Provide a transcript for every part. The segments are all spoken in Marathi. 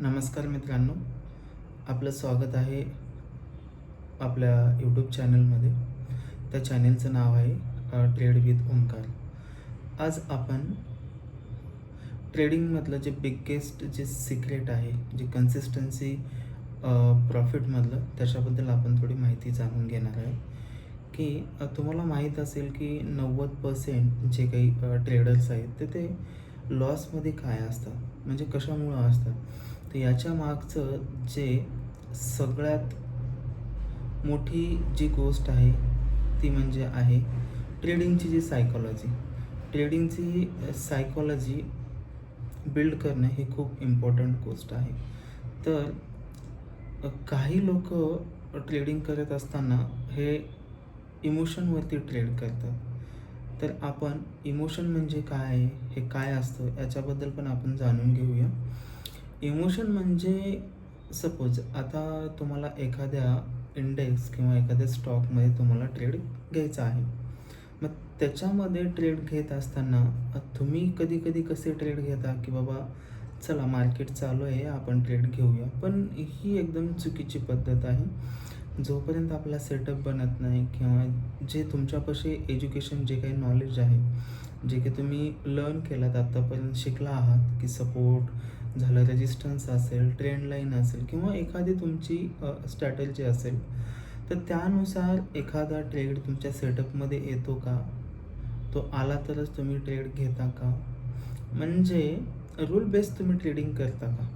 नमस्कार मित्रांनो, आपलं स्वागत आहे आपल्या यूट्यूब चॅनलमध्ये. त्या चॅनलचं नाव आहे ट्रेड विथ ओंकार. आज आपण ट्रेडिंगमधलं जे बिगेस्ट जे सिक्रेट आहे, जे कन्सिस्टन्सी प्रॉफिटमधलं, त्याच्याबद्दल आपण थोडी माहिती जाणून घेणार आहे. की तुम्हाला माहीत असेल की 90% जे काही ट्रेडर्स आहेत ते लॉसमध्ये काय असतात, म्हणजे कशामुळं असतात. तर याच्या मागचं जे सगळ्यात मोठी जी गोष्ट आहे ती म्हणजे आहे ट्रेडिंगची जी सायकॉलॉजी. ट्रेडिंगची सायकॉलॉजी बिल्ड करणं हे खूप इम्पॉर्टंट गोष्ट आहे. तर काही लोकं ट्रेडिंग करत असताना हे इमोशनवरती ट्रेड करतात. तर आपण इमोशन म्हणजे काय आहे, हे काय असतं याच्याबद्दल पण आपण जाणून घेऊया. इमोशन म्हणजे सपोज आता तुम्हाला एखाद्या इंडेक्स किंवा एखाद्या स्टॉकमध्ये तुम्हाला ट्रेड घ्यायचा आहे. मग त्याच्यामध्ये ट्रेड घेत असताना तुम्ही कधी-कधी कसे ट्रेड घेता, की बाबा चला मार्केट चालू आहे, आपण ट्रेड घेऊया. पण ही एकदम चुकीची पद्धत आहे. जोपर्यंत आपला सेटअप बनत नाही किंवा जे तुमच्यापाशी एज्युकेशन जे काही नॉलेज आहे, जे काही तुम्ही लर्न केलात आत्तापर्यंत शिकला आहात, की सपोर्ट झालं, रेजिस्टन्स असेल, ट्रेंड लाईन असेल किंवा एखादी तुमची स्ट्रॅटेजी असेल, तर त्यानुसार एखादा ट्रेड तुमच्या सेटअपमध्ये येतो का? तो आला तरच तुम्ही ट्रेड घेता का? म्हणजे रूल बेस्ड तुम्ही ट्रेडिंग करता का?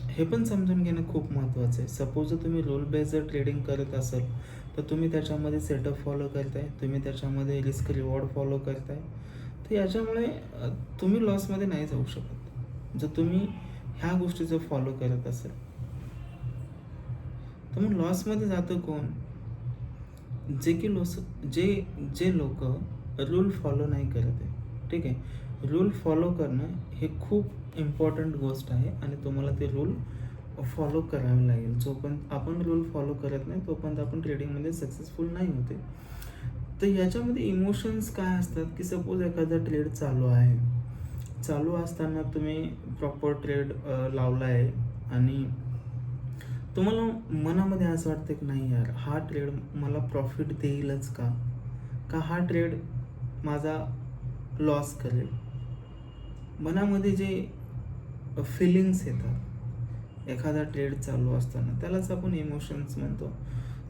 हे पण समजून घेणं खूप महत्त्वाचं आहे. सपोज जर तुम्ही रूल बेस्ड जर ट्रेडिंग करत असाल, तर तुम्ही त्याच्यामध्ये सेटअप फॉलो करताय, तुम्ही त्याच्यामध्ये रिस्क रिवॉर्ड फॉलो करताय, तर याच्यामुळे तुम्ही लॉसमध्ये नाही जाऊ शकत. जर तुम्ही ह्या गोष्टी जर फॉलो करत असाल, तर मग लॉसमध्ये जातं कोण? जे की जे जे लोकं रूल फॉलो नाही करत आहे. ठीक आहे. रूल फॉलो करणं हे खूप इम्पॉर्टंट गोष्ट आहे आणि तुम्हाला ते रूल फॉलो करावे लागेल. जोपर्यंत आपण रूल फॉलो करत नाही तोपर्यंत आपण ट्रेडिंगमध्ये सक्सेसफुल नाही होते. तर याच्यामध्ये इमोशन्स काय असतात, की सपोज एखादा ट्रेड चालू आहे. चालू असताना तुम्ही प्रॉपर ट्रेड लावला आहे आणि तुम्हाला मनामध्ये असं वाटतं की नाही यार, हा ट्रेड मला प्रॉफिट देईलच का? का हा ट्रेड माझा लॉस करेल? मनामध्ये जे फीलिंग्स येतात एखादा ट्रेड चालू असताना, त्यालाच आपण इमोशन्स म्हणतो.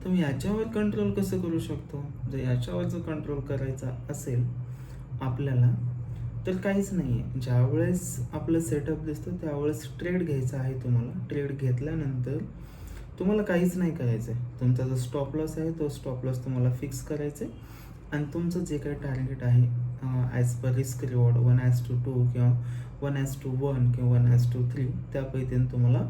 तर याच्यावर कंट्रोल कसं करू शकतो? जर याच्यावर जर कंट्रोल करायचा असेल आपल्याला, तर काहीच नाही आहे. ज्यावेळेस आपलं सेटअप दिसतं त्यावेळेस ट्रेड घ्यायचा आहे तुम्हाला. ट्रेड घेतल्यानंतर तुम्हाला काहीच नाही करायचं आहे. तुमचा जो स्टॉप लॉस आहे तो स्टॉप लॉस तुम्हाला फिक्स करायचा आहे आणि तुमचं जे काही टार्गेट आहे ॲज पर रिस्क रिवॉर्ड 1:2 किंवा 1:1 किंवा 1:3 त्या पद्धतीने तुम्हाला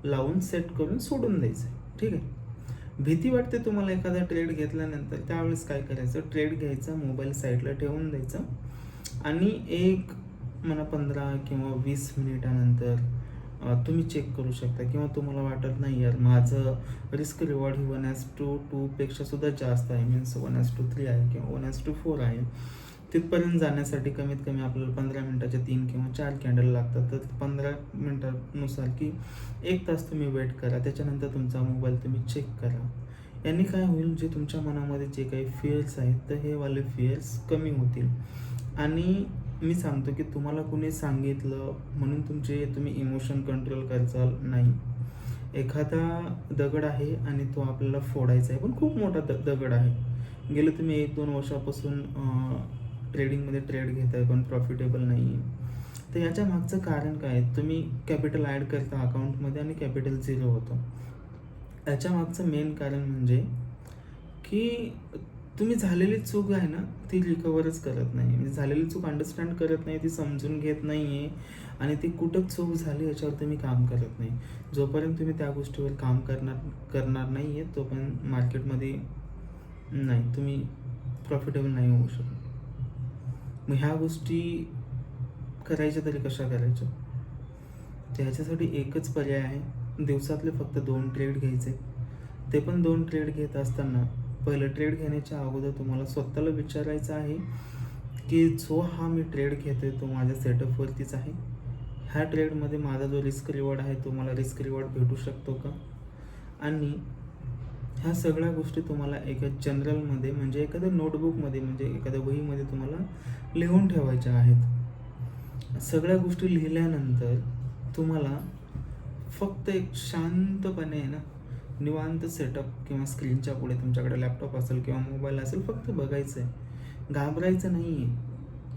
लावून सेट करून सोडून द्यायचं आहे. ठीक आहे. भीती वाटते तुम्हाला एखादा ट्रेड घेतल्यानंतर, त्यावेळेस काय करायचं? ट्रेड घ्यायचा, मोबाईल साईडला ठेवून द्यायचा आणि एक म्हणा 15 किंवा 20 मिनिटानंतर तुम्ही चेक करू शकता किंवा तुम्हाला वाटत नाही यार माझं रिस्क रिवॉर्ड ही 1:2 पेक्षा सुद्धा जास्त आहे, मीन्स 1:3 आहे किंवा 1:4 आहे. तिथपर्यंत जाण्यासाठी कमीत कमी आपल्याला 15 मिनिटाच्या 3 किंवा 4 कॅन्डल लागतात. तर 15 मिनिटानुसार की 1 तास तुम्ही वेट करा. त्याच्यानंतर तुमचा मोबाईल तुम्ही चेक करा. यांनी काय होईल, जे तुमच्या मनामध्ये जे काही फिअर्स आहेत, तर हे वाले फिअर्स कमी होतील. आणि मी सांगतो की तुम्हाला कुणी सांगितलं म्हणून तुम्ही इमोशन कंट्रोल कराल नाही. एखादा दगड आहे आणि तो आपल्याला फोडायचा आहे, पण खूप मोठा दगड आहे. गेले तुम्ही 1-2 वर्षापासून ट्रेडिंगमध्ये ट्रेड घेताय पण प्रॉफिटेबल नाही आहे. तर याच्या मागचं कारण काय आहे? तुम्ही कॅपिटल ॲड करता अकाउंटमध्ये आणि कॅपिटल 0 होतं. याच्या मागचं मेन कारण म्हणजे की तुम्ही झालेली चूक आहे ना, ती रिकव्हरच करत नाही. म्हणजे झालेली चूक अंडरस्टँड करत नाही, ती समजून घेत नाही आहे आणि ती कुठं चूक झाली याच्यावर तुम्ही काम करत नाही. जोपर्यंत तुम्ही त्या गोष्टीवर काम करणार नाही आहे, तोपर्यंत मार्केटमध्ये नाही, तुम्ही प्रॉफिटेबल नाही होऊ शकत. मग ह्या गोष्टी करायच्या तरी कशा करायच्या? तर ह्याच्यासाठी एकच पर्याय आहे. दिवसातले फक्त 2 ट्रेड घ्यायचे. ते पण 2 ट्रेड घेत असताना पहिलं ट्रेड घेण्याच्या अगोदर तुम्हाला स्वतःला विचारायचं आहे की जो हा मी ट्रेड घेतोय तो माझ्या सेटअपवरतीच आहे ह्या ट्रेडमध्ये माझा जो रिस्क रिवॉर्ड आहे तो मला रिस्क रिवॉर्ड भेटू शकतो का? आणि ह्या सगळ्या गोष्टी तुम्हाला एका जनरलमध्ये म्हणजे एखाद्या नोटबुकमध्ये म्हणजे एखाद्या वहीमध्ये तुम्हाला लिहून ठेवायच्या आहेत. सगळ्या गोष्टी लिहिल्यानंतर तुम्हाला फक्त एक शांतपणे आहे ना, निवांत सेटअप किंवा स्क्रीनच्या पुढे तुमच्याकडे लॅपटॉप असेल किंवा मोबाईल असेल फक्त बघायचं आहे. घाबरायचं नाही आहे.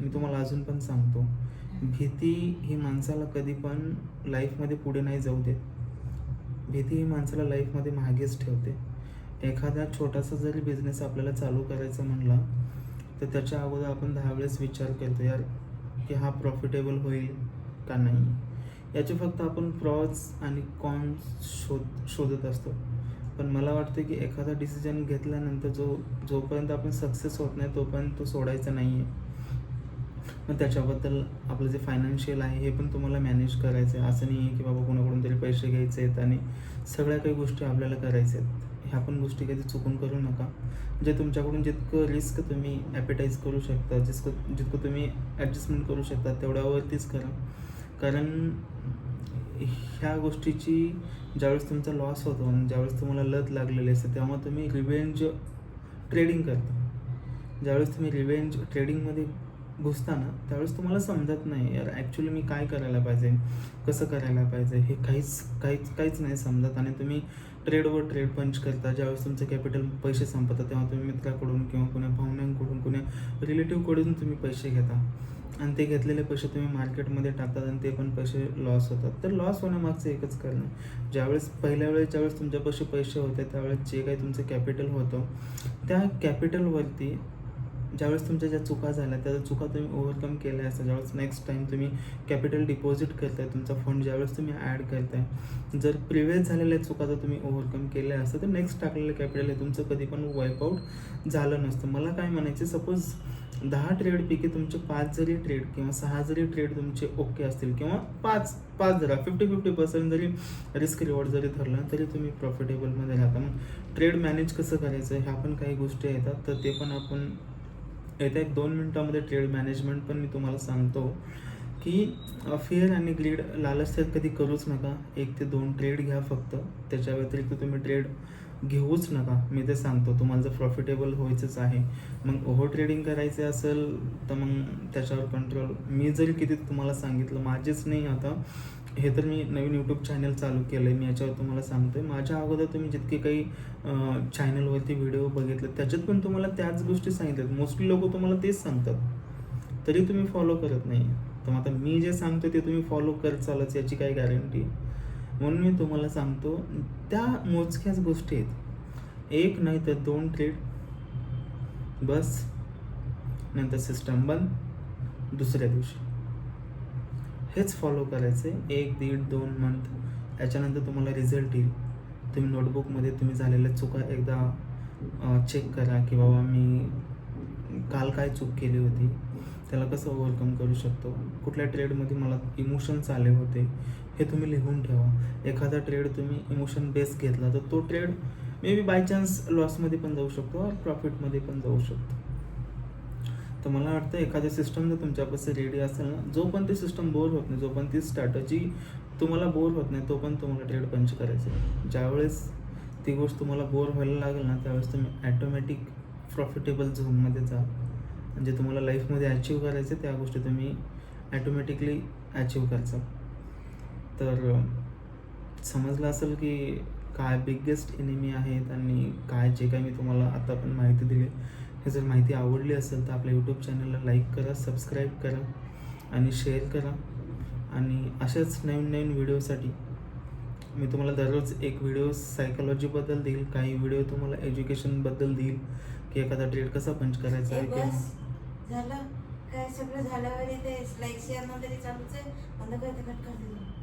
मी तुम्हाला अजून पण सांगतो, भीती ही माणसाला कधी पण लाईफमध्ये पुढे नाही जाऊ देत. भीती ही माणसाला लाईफमध्ये मागेच ठेवते. एखादा छोटासा जरी बिझनेस आपल्याला चालू करायचा म्हणला तर त्याच्या अगोदर आपण 10 वेळेस विचार करतो यार की हा प्रॉफिटेबल होईल का नाही. याचे फक्त आपण प्रॉज आणि कॉन्स शोधत असतो. पण मला वाटतं की एखादा डिसिजन घेतल्यानंतर जोपर्यंत आपण सक्सेस होत नाही तोपर्यंत तो सोडायचा नाही आहे. मग त्याच्याबद्दल आपलं जे फायनान्शियल आहे हे पण तुम्हाला मॅनेज करायचं आहे. असं नाही आहे की बाबा कोणाकडून तरी पैसे घ्यायचे आहेत आणि सगळ्या काही गोष्टी आपल्याला करायच्या आहेत. ह्या पण गोष्टी कधी चुकून करू नका. जे तुमच्याकडून जितकं रिस्क तुम्ही ॲपेटाईज करू शकता, जितकं तुम्ही ॲडजस्टमेंट करू शकता तेवढ्यावरतीच करा. कारण ह्या गोष्टीची ज्यावेळेस तुमचा लॉस होतो आणि ज्यावेळेस तुम्हाला लत लागलेली असते तेव्हा तुम्ही रिव्हेंज ट्रेडिंग करता. ज्यावेळेस तुम्ही रिव्हेंज ट्रेडिंगमध्ये घुसता ना त्यावेळेस तुम्हाला समजत नाही यार ॲक्च्युली मी काय करायला पाहिजे, कसं करायला पाहिजे, हे काहीच नाही समजत आणि तुम्ही ट्रेडवर ट्रेड पंच करता. ज्यावेळेस तुमचं कॅपिटल पैसे संपतात तेव्हा तुम्ही मित्राकडून किंवा कुण्या पाहुण्यांकडून कुण्या रिलेटिव्हकडून तुम्ही पैसे घेता आणि ते घेतलेले पैसे तुम्ही मार्केटमध्ये टाकतात आणि ते पण पैसे लॉस होतात. तर लॉस होण्यामागचं एकच कारण आहे, ज्यावेळेस तुमच्यापाशी पैसे होते त्यावेळेस जे काही तुमचं कॅपिटल होतं त्या कॅपिटलवरती ज्यावेळेस तुमच्या ज्या चुका झाल्या त्या चुका तुम्ही ओव्हरकम केल्या असतात. ज्यावेळेस नेक्स्ट टाईम तुम्ही कॅपिटल डिपॉझिट करताय, तुमचा फंड ज्यावेळेस तुम्ही ॲड करताय, जर प्रिव्हियस झालेल्या चुका जर तुम्ही ओव्हरकम केल्या असतं तर नेक्स्ट टाकलेलं कॅपिटल हे तुमचं कधी पण वाईपआउट झालं नसतं. मला काय म्हणायचं, सपोज 10 ट्रेडपैकी तुमचे 5 जरी ट्रेड किंवा 6 जरी ट्रेड तुमचे ओके असतील किंवा 5 जरा 50% जरी रिस्क रिवॉर्ड जरी धरलं तरी तुम्ही प्रॉफिटेबलमध्ये राहता. मग ट्रेड मॅनेज कसं करायचं ह्या पण काही गोष्टी येतात, तर ते पण आपण येत्या 1-2 मिनटामध्ये ट्रेड मॅनेजमेंट पण मी तुम्हाला सांगतो की फिअर आणि ग्रीड लालच तर कधी करूच नका. 1 ते 2 ट्रेड घ्या फक्त, त्याच्या व्यतिरिक्त तुम्ही ट्रेड घेऊच नका. मी ते सांगतो तुम्हाला जर प्रॉफिटेबल व्हायचंच आहे. मग ओव्हर ट्रेडिंग करायचे असेल तर मग त्याच्यावर कंट्रोल मी जरी किती तुम्हाला सांगितलं माझेच नाही. आता हे तर मी नवीन यूट्यूब चॅनल चालू केलं आहे, मी याच्यावर तुम्हाला सांगतो आहे. माझ्या अगोदर तुम्ही जितके काही चॅनलवरती व्हिडिओ बघितले त्याच्यात पण तुम्हाला त्याच गोष्टी सांगितल्यात. मोस्टली लोक तुम्हाला तेच सांगतात तरी तुम्ही फॉलो करत नाही. तर आता मी जे सांगतो ते तुम्ही फॉलो करत चालच याची काही गॅरंटी. म्हणून मी तुम्हाला सांगतो त्या मोजक्याच गोष्टी आहेत. 1 नाही तर 2 ट्रेड बस, नंतर सिस्टम बंद, दुसऱ्या दिवशी हेच फॉलो करायचे 1-1.5-2 मंथ. याच्यानंतर तुम्हाला रिझल्ट येईल. तुम्ही नोटबुकमध्ये तुम्ही झालेल्या चुका एकदा चेक करा की बाबा मी काल काय चूक केली होती, त्याला कसं ओव्हरकम करू शकतो, कुठल्या ट्रेडमध्ये मला इमोशन्स आले होते हे तुम्ही लिहून ठेवा. एखादा ट्रेड तुम्ही इमोशन बेस घेतला तर तो trade may be by chance लॉसमध्ये पण जाऊ शकतो और प्रॉफिटमध्ये पण जाऊ शकतो. तर मला वाटतं एखादी सिस्टम जर तुमच्यापाशी रेडी असेल ना, जो पण ती सिस्टम बोर होत नाही, जो पण ती स्ट्रॅटजी तुम्हाला बोर होत नाही तो पण तुम्हाला ट्रेड पंच करायचं आहे. ज्यावेळेस ती गोष्ट तुम्हाला बोर व्हायला लागेल ना त्यावेळेस तुम्ही ॲटोमॅटिक प्रॉफिटेबल झोनमध्ये जा. म्हणजे तुम्हाला लाईफमध्ये अचीव करायचं त्या गोष्टी तुम्ही ॲटोमॅटिकली अचीव करायचं. तर समजलं असेल की काय बिगेस्ट एनिमी आहेत आणि काय जे काही मी तुम्हाला आता पण माहिती दिली. हे जर माहिती आवडली असेल तर आपल्या यूट्यूब चॅनलला लाईक करा, सबस्क्राईब करा आणि शेअर करा. आणि अशाच नवीन व्हिडिओसाठी मी तुम्हाला दररोज एक व्हिडिओ सायकोलॉजीबद्दल देईल, काही व्हिडिओ तुम्हाला एज्युकेशनबद्दल देईल की एखादा ट्रेड कसा पंच करायचा आहे किंवा झालं काय सगळं झाल्यावर इथे लाईक शेअर नंतर चालूच आहे. बंद करते, कट कर दिलं.